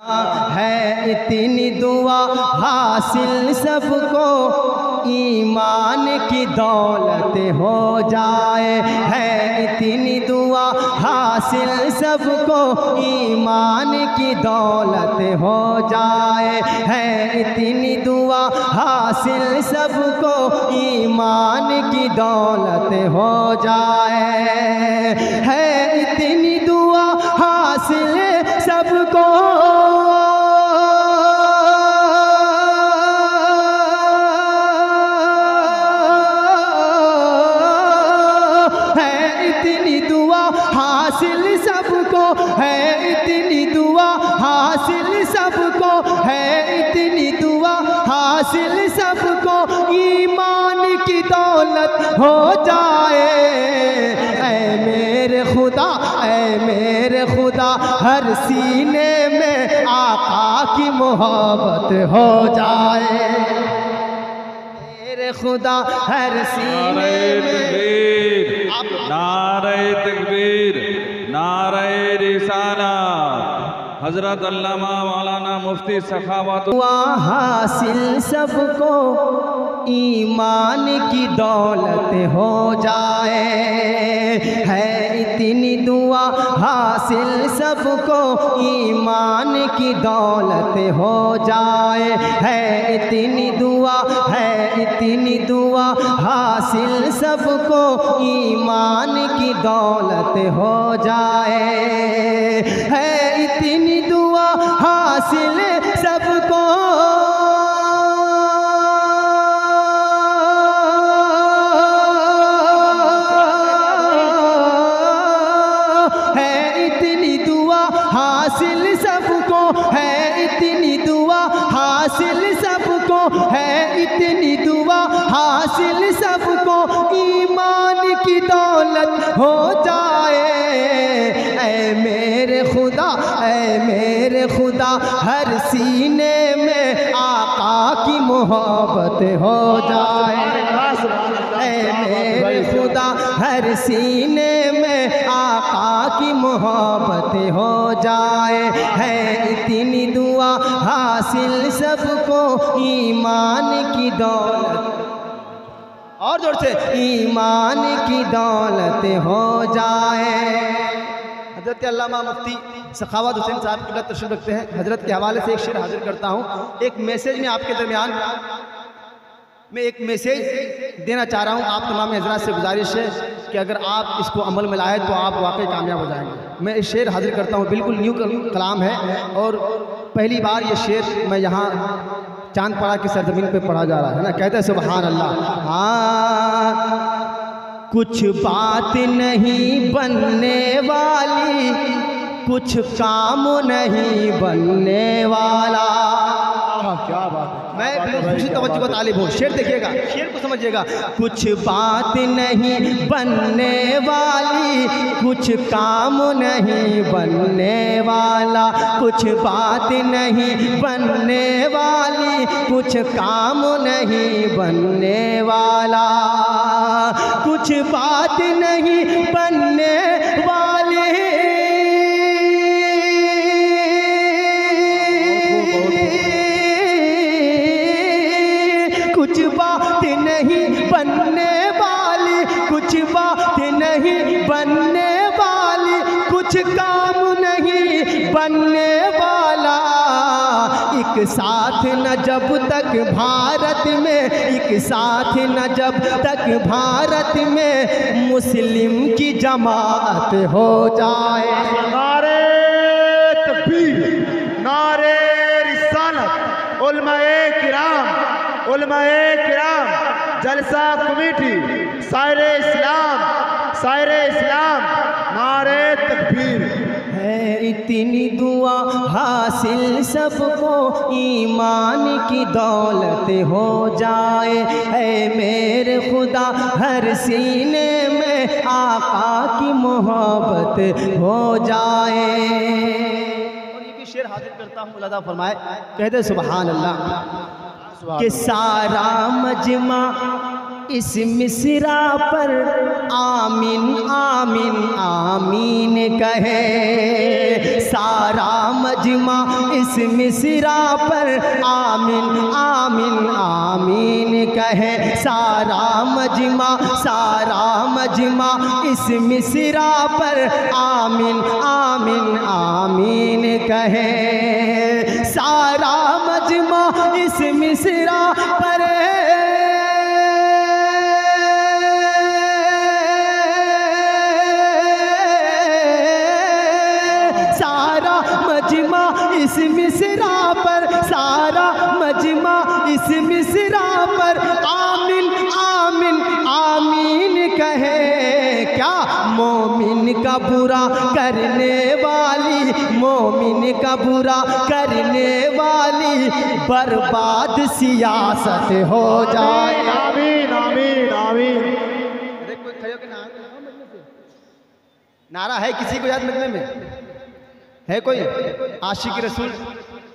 है इतनी दुआ हासिल सबको, ईमान की दौलत हो जाए। है इतनी दुआ हासिल सबको, ईमान की दौलत हो जाए। है इतनी दुआ हासिल सबको, ईमान की दौलत हो जाए। है इतनी दुआ हासिल सबको, हासिल सबको, है इतनी दुआ हासिल सबको, है इतनी दुआ हासिल सबको, ईमान की दौलत हो जाए। ऐ मेरे खुदा, ऐ मेरे खुदा, हर सीने में आका की मोहब्बत हो जाए। मेरे खुदा हर सीने में, नारे तकबीर, नारे रिसाला, हजरत अल्लामा मौलाना मुफ्ती सखावत। हासिल सबको, ईमान की दौलत हो जाए। है इतनी दुआ हासिल सबको, ईमान की दौलत हो जाए। है इतनी दुआ, है इतनी दुआ हासिल सबको, ईमान की दौलत हो जाए। है इतनी दुआ हासिल सबको, है इतनी दुआ हासिल सबको, है इतनी दुआ हासिल सबको, है इतनी दुआ हासिल सबको, ईमान की दौलत हो जाए। ऐ मेरे खुदा, ऐ मेरे खुदा, हर सीने में आका की मोहब्बत हो जाए। ऐ मेरे खुदा, हर सीने में आका की मोहब्बत हो जाए। है इतनी दुआ हासिल सबको, ईमान की दौलत, और जोर से, ईमान की दौलत हो जाए। हजरत अल्लामा मुफ्ती सखावत हुसैन साहब की तशरीफ रखते हैं। हजरत के हवाले से एक शेर हाजिर करता हूँ। एक मैसेज में आपके दरमियान मैं एक मैसेज देना चाह रहा हूँ। आप तमाम हजरात से गुजारिश है कि अगर आप इसको अमल में लाए तो आप वाकई कामयाब हो जाएंगे। मैं इस शेर हाजिर करता हूँ, बिल्कुल न्यू कलाम है और पहली बार ये शेर मैं यहाँ चांदपाड़ा की सरजमीन पे पढ़ा जा रहा है ना। कहते हैं सुभान अल्लाह। हाँ, कुछ बात नहीं बनने वाली, कुछ काम नहीं बनने वाला। क्या बात है, मैं बिल्कुल खुशी तवज्जो का तालिब हूँ। शेर देखिएगा, शेर को समझिएगा। कुछ बात नहीं बनने वाली, कुछ काम नहीं बनने वाला। कुछ बात नहीं बनने वाली, कुछ काम नहीं बनने वाला। कुछ बात नहीं बनने वाली, कुछ बात नहीं बनने वाली, कुछ बात नहीं बनने वाली, कुछ काम नहीं बनने वाला। एक साथ न जब तक भारत में, एक साथ न जब तक भारत में मुस्लिम की जमात हो जाए। नारे तकबीर, नारे रिसालत, उलमाए किराम, उलमाए किराम, जलसा कमेटी, सायरे इस्लाम, सायरे इस्लाम, नारे तकबीर। है इतनी दुआ हासिल सबको, ईमान की दौलत हो जाए। है मेरे खुदा, हर सीने में आका की मोहब्बत हो जाए। और ये भी शेर हाजिर करता हूँ, अल्लाह फरमाए, कहते सुभान अल्लाह कि सारा मजमा इस मिसरा पर आमीन आमीन आमीन कहे। सारा मजमा इस मिसरा पर आमीन आमीन आमीन कहे। सारा मजमा इस मिसरा पर आमीन आमीन आमीन कहे। सारा मजमा इस मिसरा पर इस मिसरा पर सारा मजमा इस मिसरा पर आमीन आमीन आमीन कहे। क्या मोमिन का बुरा करने वाली, मोमिन का बुरा करने वाली बर्बाद सियासत हो जाए। आमीन आमीन आमीन। नारा है किसी को याद मजमे में है कोई आशिक रसूल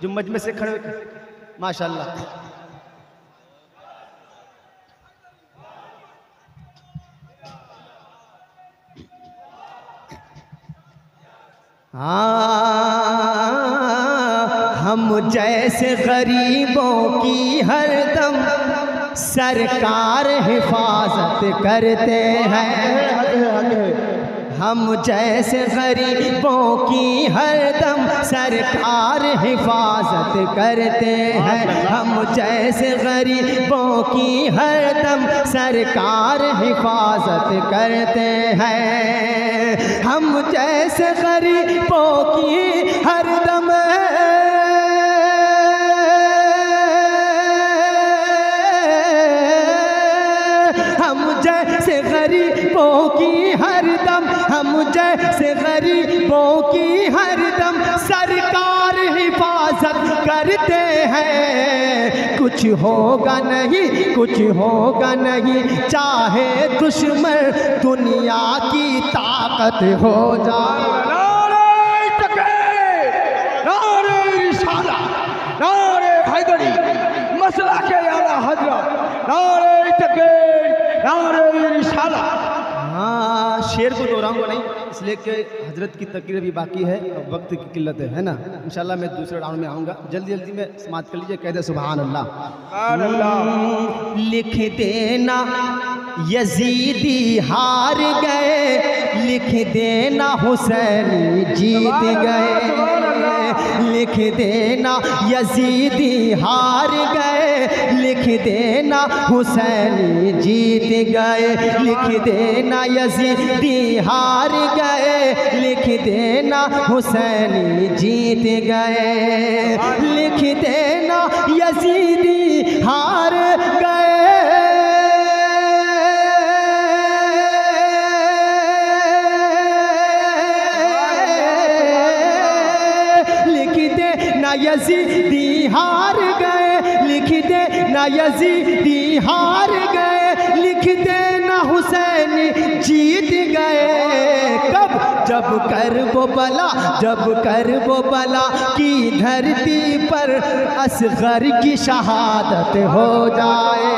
जो मजमे से खड़े? माशाल्लाह। हम जैसे गरीबों की हरदम सरकार हिफाजत करते हैं। हम जैसे गरीबों की हरदम सरकार हिफाजत करते हैं। हम जैसे गरीबों की हरदम सरकार हिफाजत करते हैं। हम जैसे गरीबों की हरदम हम जैसे गरीबों की हरदम हम जैसे गरीबों की हरदम सरकार हिफाजत करते हैं। कुछ होगा नहीं, कुछ होगा नहीं, चाहे दुश्मन दुनिया की ताकत हो जाए। नारे तकबीर, नारे रिसालत, नारे हैदरी, मसला के आला हजरत, नारे तकबीर, नारे रिसालत। हाँ, शेर को दोहराऊंगा नहीं इसलिए कि हजरत की तकरीर भी बाकी है और वक्त की किल्लत है ना। इंशाल्लाह मैं दूसरे राउंड में आऊँगा। जल्दी जल्दी में समाप्त कर लीजिए। कह दे सुभान अल्लाह। लिख देना यजीदी हार गए, लिख देना हुसैनी जीत गए। लिख देना यजीदी हार गए, लिख देना हुसैनी जीत गए। लिख देना यजीदी हार गए, लिख देना हुसैनी जीत गए। लिख देना यजीदी हार गए, यजीदी हार गए, लिख दे ना यजीदी हार गए, लिख दे ना हुसैनी जीत गए। कब? जब करबो बला, जब करबो बला की धरती पर असगर की शहादत हो जाए।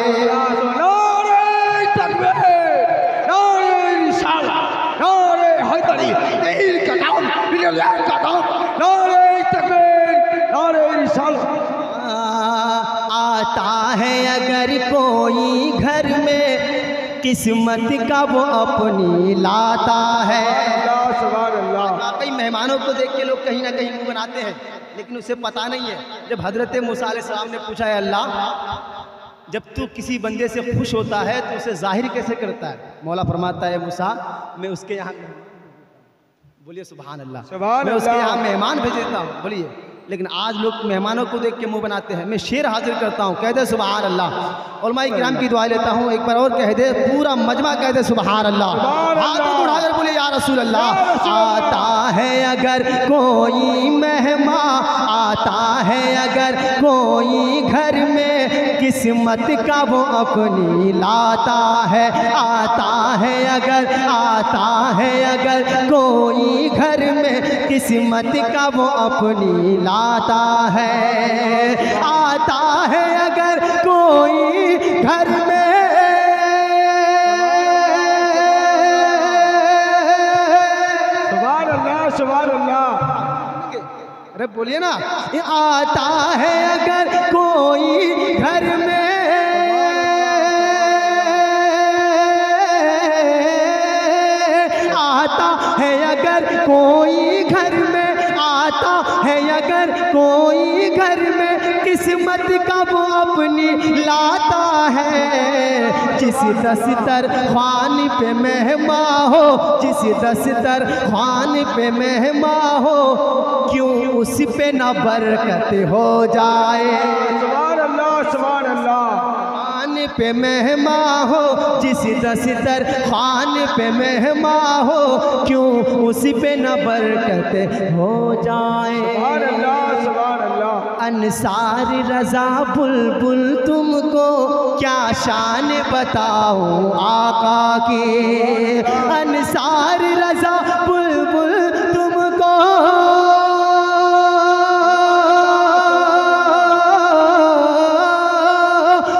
नारे तकबीर, नारे रिसालत, नारे हैदरी, तीर का नाम, बिलाल का नाम, नारे तकबीर, नारे रिसालत। आता है अगर कोई घर में किस्मत का वो अपनी लाता है। कई मेहमानों को देख के लोग कहीं ना कहीं मुंह बनाते हैं, लेकिन उसे पता नहीं है। जब हजरत मूसा अलैहिस्सलाम ने पूछा है अल्लाह, जब तू किसी बंदे से खुश होता है तो उसे जाहिर कैसे करता है? मौला फरमाता है मूसा, मैं उसके यहाँ, बोलिए सुभान अल्लाह, मैं उसके यहाँ मेहमान भेज देता हूँ। बोलिए। लेकिन आज लोग मेहमानों को देख के मुंह बनाते हैं। मैं शेर हाजिर करता हूँ, कह दे सुभान अल्लाह। उलमाए किराम की दुआ लेता हूँ, एक बार और कह दे, पूरा मजमा कह दे सुभान अल्लाह। हाथ उठाकर बोले या रसूल अल्लाह। आता है अगर कोई मेहमान, आता है अगर कोई घर में किस्मत का वो अपनी लाता है। आता है अगर, आता है अगर कोई घर में किस्मत का वो अपनी लाता है। आता है अगर कोई घर में बोलिए ना। आता है अगर कोई घर में, आता है अगर कोई घर में, आता है अगर कोई घर में, किस्मत का वो अपनी लाता है। जिस दस्तर खान पे मेहमा हो, जिस दस्तर खान पे मेहमा हो, क्यों उस पे न बरकत हो जाए। सुभान अल्लाह, सुभान अल्लाह। खान पे मेहमा हो, जिस दस्तर खान पे मेहमा हो, क्यों उस पे न बरकत हो जाए। सुभान अल्लाह, सुभान अल्लाह। अंसार रजा बुलबुल तुमको क्या शान बताऊं आका की। अंसार रजा बुलबुल तुमको,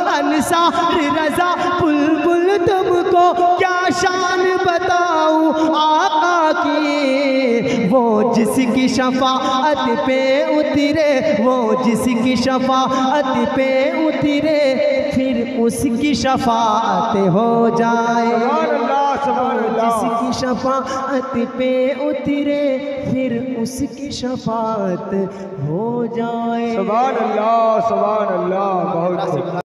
अंसार रजा बुलबुल तुमको क्या शान बताऊं आका की। वो जिसकी शफाअत पे उतरे, वो जिसकी शफाअत पे उतरे, फिर उसकी शफाअत हो जाए। सुभान अल्लाह, सुभान अल्लाह। जिसकी शफाअत पे उतरे, फिर उसकी शफाअत हो जाए। सुभान अल्लाह, सुभान अल्लाह। बहुत